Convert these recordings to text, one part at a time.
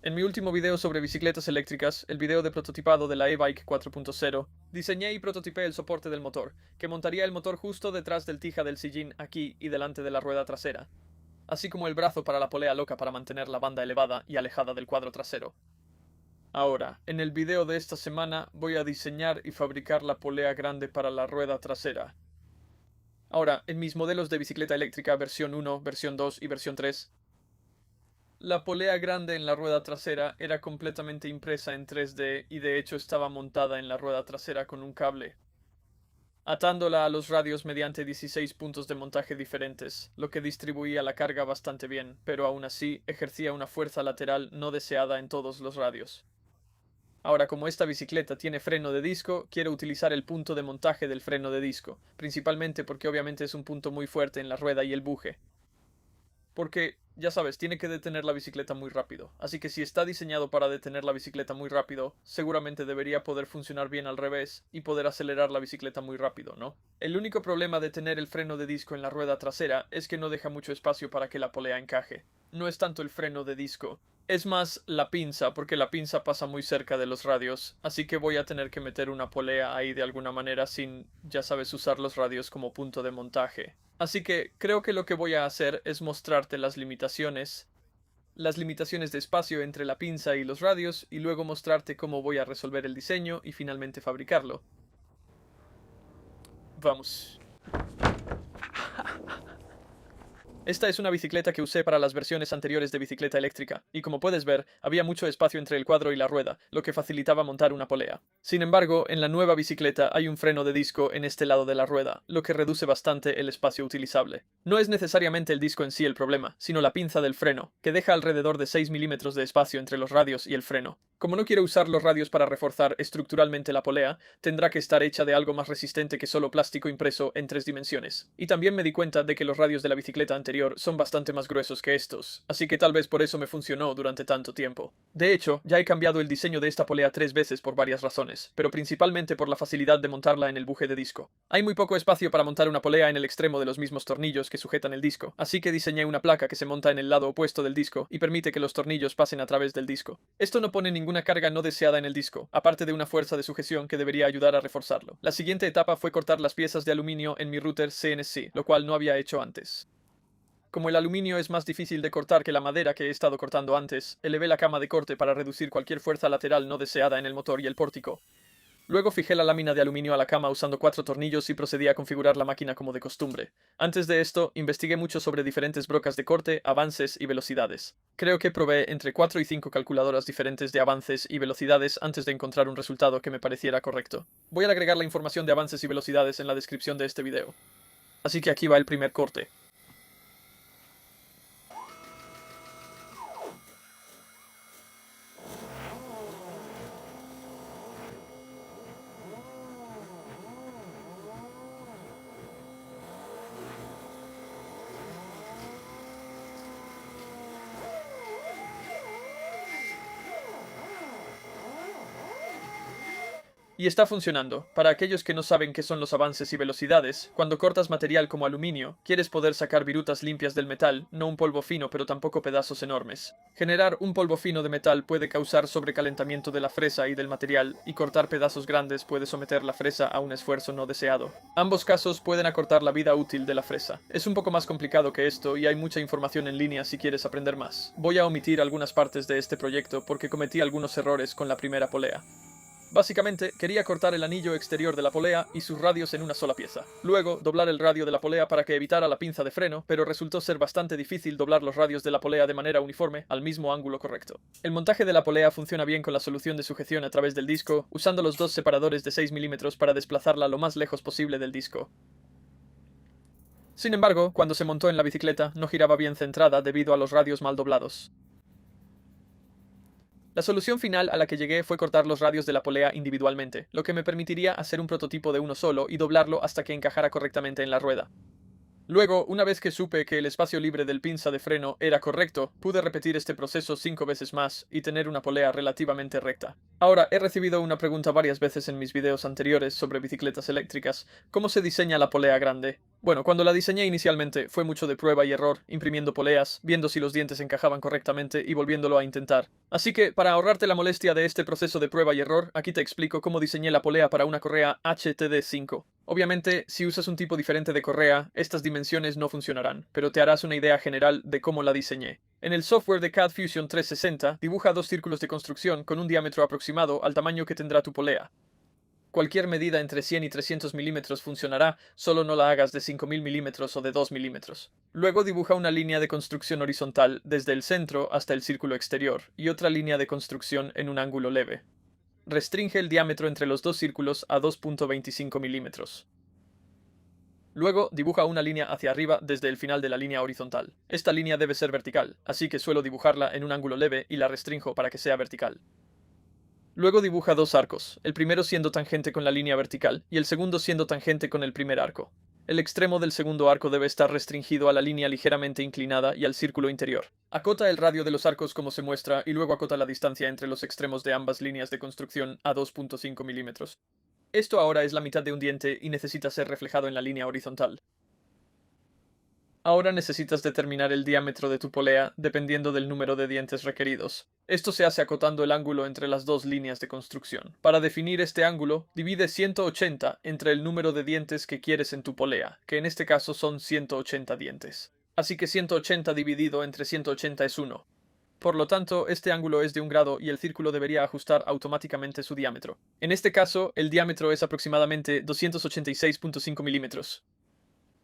En mi último video sobre bicicletas eléctricas, el video de prototipado de la e-bike 4.0, diseñé y prototipé el soporte del motor, que montaría el motor justo detrás del tija del sillín aquí y delante de la rueda trasera, así como el brazo para la polea loca para mantener la banda elevada y alejada del cuadro trasero. Ahora, en el video de esta semana voy a diseñar y fabricar la polea grande para la rueda trasera. Ahora, en mis modelos de bicicleta eléctrica versión 1, versión 2 y versión 3, la polea grande en la rueda trasera era completamente impresa en 3D y de hecho estaba montada en la rueda trasera con un cable, atándola a los radios mediante 16 puntos de montaje diferentes, lo que distribuía la carga bastante bien, pero aún así ejercía una fuerza lateral no deseada en todos los radios. Ahora, como esta bicicleta tiene freno de disco, quiero utilizar el punto de montaje del freno de disco, principalmente porque obviamente es un punto muy fuerte en la rueda y el buje. Porque, ya sabes, tiene que detener la bicicleta muy rápido. Así que si está diseñado para detener la bicicleta muy rápido, seguramente debería poder funcionar bien al revés y poder acelerar la bicicleta muy rápido, ¿no? El único problema de tener el freno de disco en la rueda trasera es que no deja mucho espacio para que la polea encaje. No es tanto el freno de disco, es más la pinza, porque la pinza pasa muy cerca de los radios, así que voy a tener que meter una polea ahí de alguna manera sin, ya sabes, usar los radios como punto de montaje. Así que creo que lo que voy a hacer es mostrarte las limitaciones de espacio entre la pinza y los radios, y luego mostrarte cómo voy a resolver el diseño y finalmente fabricarlo. Vamos. Esta es una bicicleta que usé para las versiones anteriores de bicicleta eléctrica, y como puedes ver, había mucho espacio entre el cuadro y la rueda, lo que facilitaba montar una polea. Sin embargo, en la nueva bicicleta hay un freno de disco en este lado de la rueda, lo que reduce bastante el espacio utilizable. No es necesariamente el disco en sí el problema, sino la pinza del freno, que deja alrededor de 6 milímetros de espacio entre los radios y el freno. Como no quiero usar los radios para reforzar estructuralmente la polea, tendrá que estar hecha de algo más resistente que solo plástico impreso en 3 dimensiones. Y también me di cuenta de que los radios de la bicicleta anterior son bastante más gruesos que estos, así que tal vez por eso me funcionó durante tanto tiempo. De hecho, ya he cambiado el diseño de esta polea 3 veces por varias razones, pero principalmente por la facilidad de montarla en el buje de disco. Hay muy poco espacio para montar una polea en el extremo de los mismos tornillos que sujetan el disco, así que diseñé una placa que se monta en el lado opuesto del disco y permite que los tornillos pasen a través del disco. Esto no pone ninguna carga no deseada en el disco, aparte de una fuerza de sujeción que debería ayudar a reforzarlo. La siguiente etapa fue cortar las piezas de aluminio en mi router CNC, lo cual no había hecho antes. Como el aluminio es más difícil de cortar que la madera que he estado cortando antes, elevé la cama de corte para reducir cualquier fuerza lateral no deseada en el motor y el pórtico. Luego fijé la lámina de aluminio a la cama usando 4 tornillos y procedí a configurar la máquina como de costumbre. Antes de esto, investigué mucho sobre diferentes brocas de corte, avances y velocidades. Creo que probé entre 4 y 5 calculadoras diferentes de avances y velocidades antes de encontrar un resultado que me pareciera correcto. Voy a agregar la información de avances y velocidades en la descripción de este video. Así que aquí va el primer corte. Y está funcionando. Para aquellos que no saben qué son los avances y velocidades, cuando cortas material como aluminio, quieres poder sacar virutas limpias del metal, no un polvo fino pero tampoco pedazos enormes. Generar un polvo fino de metal puede causar sobrecalentamiento de la fresa y del material, y cortar pedazos grandes puede someter la fresa a un esfuerzo no deseado. Ambos casos pueden acortar la vida útil de la fresa. Es un poco más complicado que esto y hay mucha información en línea si quieres aprender más. Voy a omitir algunas partes de este proyecto porque cometí algunos errores con la primera polea. Básicamente, quería cortar el anillo exterior de la polea y sus radios en una sola pieza. Luego, doblar el radio de la polea para que evitara la pinza de freno, pero resultó ser bastante difícil doblar los radios de la polea de manera uniforme, al mismo ángulo correcto. El montaje de la polea funciona bien con la solución de sujeción a través del disco, usando los dos separadores de 6 milímetros para desplazarla lo más lejos posible del disco. Sin embargo, cuando se montó en la bicicleta, no giraba bien centrada debido a los radios mal doblados. La solución final a la que llegué fue cortar los radios de la polea individualmente, lo que me permitiría hacer un prototipo de uno solo y doblarlo hasta que encajara correctamente en la rueda. Luego, una vez que supe que el espacio libre del pinza de freno era correcto, pude repetir este proceso 5 veces más y tener una polea relativamente recta. Ahora, he recibido una pregunta varias veces en mis videos anteriores sobre bicicletas eléctricas: ¿cómo se diseña la polea grande? Bueno, cuando la diseñé inicialmente fue mucho de prueba y error, imprimiendo poleas, viendo si los dientes encajaban correctamente y volviéndolo a intentar. Así que, para ahorrarte la molestia de este proceso de prueba y error, aquí te explico cómo diseñé la polea para una correa HTD5. Obviamente, si usas un tipo diferente de correa, estas dimensiones no funcionarán, pero te harás una idea general de cómo la diseñé. En el software de CAD Fusion 360, dibuja dos círculos de construcción con un diámetro aproximado al tamaño que tendrá tu polea. Cualquier medida entre 100 y 300 milímetros funcionará, solo no la hagas de 5000 milímetros o de 2 milímetros. Luego dibuja una línea de construcción horizontal desde el centro hasta el círculo exterior y otra línea de construcción en un ángulo leve. Restringe el diámetro entre los dos círculos a 2.25 milímetros. Luego dibuja una línea hacia arriba desde el final de la línea horizontal. Esta línea debe ser vertical, así que suelo dibujarla en un ángulo leve y la restrinjo para que sea vertical. Luego dibuja dos arcos, el primero siendo tangente con la línea vertical y el segundo siendo tangente con el primer arco. El extremo del segundo arco debe estar restringido a la línea ligeramente inclinada y al círculo interior. Acota el radio de los arcos como se muestra y luego acota la distancia entre los extremos de ambas líneas de construcción a 2.5 milímetros. Esto ahora es la mitad de un diente y necesita ser reflejado en la línea horizontal. Ahora necesitas determinar el diámetro de tu polea dependiendo del número de dientes requeridos. Esto se hace acotando el ángulo entre las dos líneas de construcción. Para definir este ángulo, divide 180 entre el número de dientes que quieres en tu polea, que en este caso son 180 dientes. Así que 180 dividido entre 180 es 1. Por lo tanto, este ángulo es de 1 grado y el círculo debería ajustar automáticamente su diámetro. En este caso, el diámetro es aproximadamente 286.5 milímetros.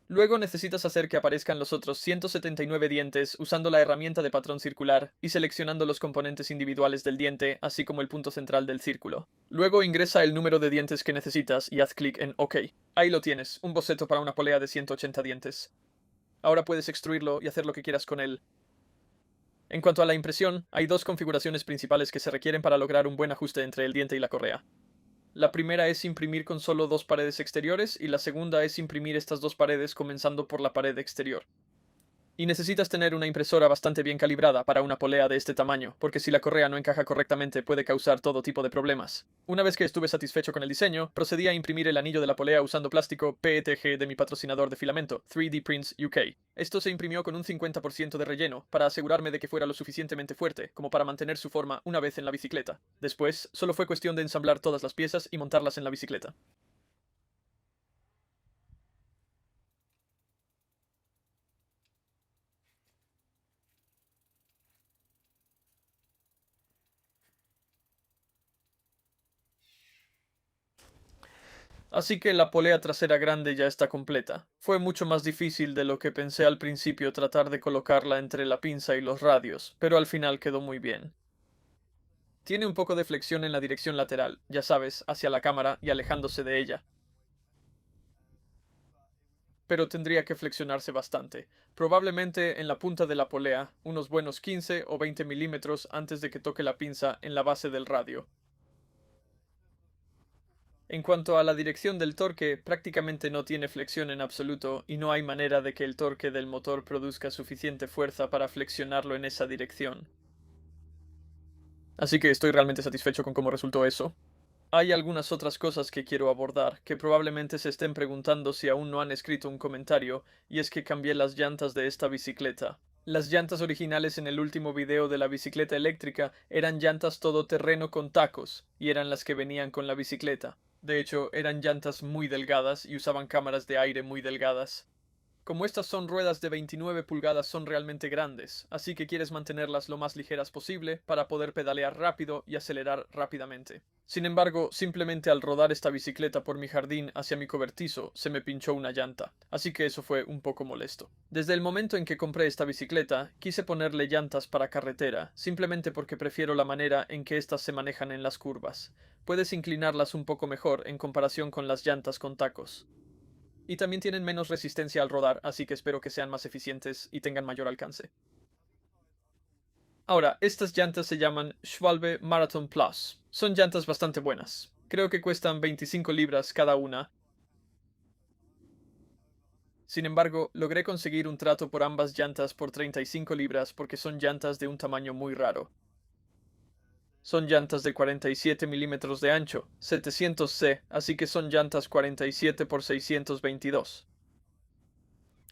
Luego necesitas hacer que aparezcan los otros 179 dientes usando la herramienta de patrón circular y seleccionando los componentes individuales del diente, así como el punto central del círculo. Luego ingresa el número de dientes que necesitas y haz clic en OK. Ahí lo tienes, un boceto para una polea de 180 dientes. Ahora puedes extruirlo y hacer lo que quieras con él. En cuanto a la impresión, hay dos configuraciones principales que se requieren para lograr un buen ajuste entre el diente y la correa. La primera es imprimir con solo dos paredes exteriores y la segunda es imprimir estas dos paredes comenzando por la pared exterior. Y necesitas tener una impresora bastante bien calibrada para una polea de este tamaño, porque si la correa no encaja correctamente puede causar todo tipo de problemas. Una vez que estuve satisfecho con el diseño, procedí a imprimir el anillo de la polea usando plástico PETG de mi patrocinador de filamento, 3D Prints UK. Esto se imprimió con un 50% de relleno, para asegurarme de que fuera lo suficientemente fuerte como para mantener su forma una vez en la bicicleta. Después, solo fue cuestión de ensamblar todas las piezas y montarlas en la bicicleta. Así que la polea trasera grande ya está completa. Fue mucho más difícil de lo que pensé al principio tratar de colocarla entre la pinza y los radios, pero al final quedó muy bien. Tiene un poco de flexión en la dirección lateral, ya sabes, hacia la cámara y alejándose de ella, pero tendría que flexionarse bastante, probablemente en la punta de la polea, unos buenos 15 o 20 milímetros antes de que toque la pinza en la base del radio. En cuanto a la dirección del torque, prácticamente no tiene flexión en absoluto y no hay manera de que el torque del motor produzca suficiente fuerza para flexionarlo en esa dirección. Así que estoy realmente satisfecho con cómo resultó eso. Hay algunas otras cosas que quiero abordar, que probablemente se estén preguntando si aún no han escrito un comentario, y es que cambié las llantas de esta bicicleta. Las llantas originales en el último video de la bicicleta eléctrica eran llantas todoterreno con tacos, y eran las que venían con la bicicleta. De hecho, eran llantas muy delgadas y usaban cámaras de aire muy delgadas. Como estas son ruedas de 29 pulgadas son realmente grandes, así que quieres mantenerlas lo más ligeras posible para poder pedalear rápido y acelerar rápidamente. Sin embargo, simplemente al rodar esta bicicleta por mi jardín hacia mi cobertizo, se me pinchó una llanta, así que eso fue un poco molesto. Desde el momento en que compré esta bicicleta, quise ponerle llantas para carretera, simplemente porque prefiero la manera en que estas se manejan en las curvas. Puedes inclinarlas un poco mejor en comparación con las llantas con tacos. Y también tienen menos resistencia al rodar, así que espero que sean más eficientes y tengan mayor alcance. Ahora, estas llantas se llaman Schwalbe Marathon Plus. Son llantas bastante buenas. Creo que cuestan 25 libras cada una. Sin embargo, logré conseguir un trato por ambas llantas por 35 libras porque son llantas de un tamaño muy raro. Son llantas de 47 milímetros de ancho, 700C, así que son llantas 47 por 622.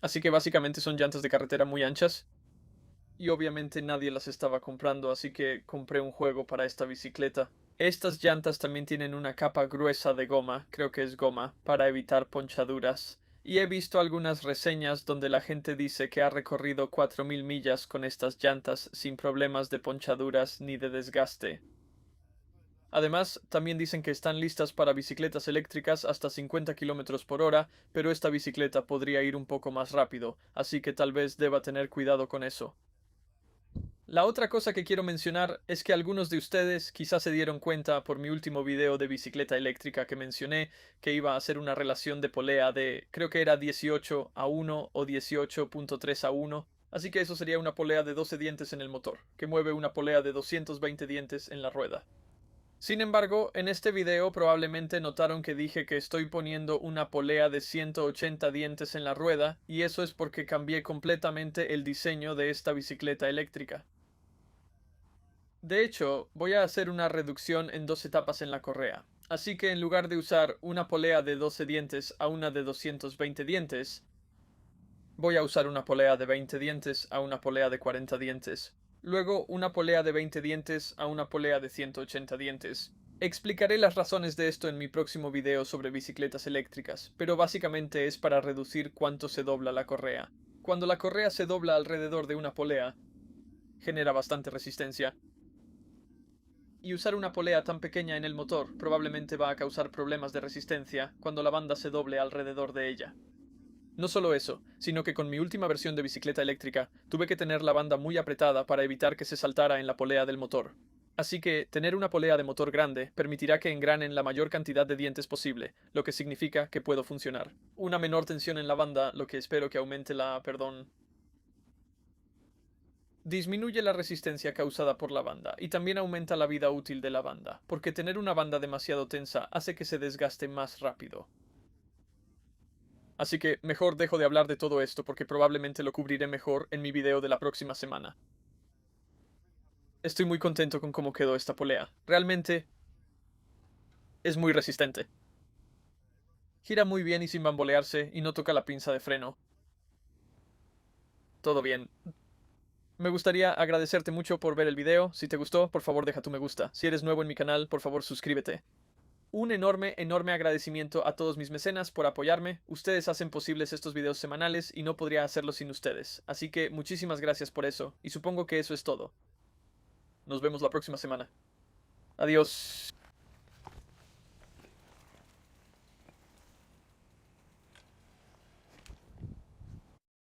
Así que básicamente son llantas de carretera muy anchas. Y obviamente nadie las estaba comprando, así que compré un juego para esta bicicleta. Estas llantas también tienen una capa gruesa de goma, creo que es goma, para evitar ponchaduras. Y he visto algunas reseñas donde la gente dice que ha recorrido 4000 millas con estas llantas sin problemas de ponchaduras ni de desgaste. Además, también dicen que están listas para bicicletas eléctricas hasta 50 km por hora, pero esta bicicleta podría ir un poco más rápido, así que tal vez deba tener cuidado con eso. La otra cosa que quiero mencionar es que algunos de ustedes quizás se dieron cuenta por mi último video de bicicleta eléctrica que mencioné que iba a hacer una relación de polea de creo que era 18:1 o 18.3:1, así que eso sería una polea de 12 dientes en el motor, que mueve una polea de 220 dientes en la rueda. Sin embargo, en este video probablemente notaron que dije que estoy poniendo una polea de 180 dientes en la rueda, y eso es porque cambié completamente el diseño de esta bicicleta eléctrica. De hecho, voy a hacer una reducción en dos etapas en la correa. Así que en lugar de usar una polea de 12 dientes a una de 220 dientes, voy a usar una polea de 20 dientes a una polea de 40 dientes. Luego una polea de 20 dientes a una polea de 180 dientes. Explicaré las razones de esto en mi próximo video sobre bicicletas eléctricas, pero básicamente es para reducir cuánto se dobla la correa. Cuando la correa se dobla alrededor de una polea, genera bastante resistencia. Y usar una polea tan pequeña en el motor probablemente va a causar problemas de resistencia cuando la banda se doble alrededor de ella. No solo eso, sino que con mi última versión de bicicleta eléctrica tuve que tener la banda muy apretada para evitar que se saltara en la polea del motor. Así que tener una polea de motor grande permitirá que engranen la mayor cantidad de dientes posible, lo que significa que puedo funcionar. Una menor tensión en la banda, lo que espero que aumente disminuye la resistencia causada por la banda y también aumenta la vida útil de la banda, porque tener una banda demasiado tensa hace que se desgaste más rápido. Así que mejor dejo de hablar de todo esto porque probablemente lo cubriré mejor en mi video de la próxima semana. Estoy muy contento con cómo quedó esta polea. Realmente es muy resistente. Gira muy bien y sin bambolearse y no toca la pinza de freno. Todo bien. Me gustaría agradecerte mucho por ver el video. Si te gustó, por favor deja tu me gusta. Si eres nuevo en mi canal, por favor suscríbete. Un enorme, enorme agradecimiento a todos mis mecenas por apoyarme. Ustedes hacen posibles estos videos semanales y no podría hacerlo sin ustedes. Así que muchísimas gracias por eso. Y supongo que eso es todo. Nos vemos la próxima semana. Adiós.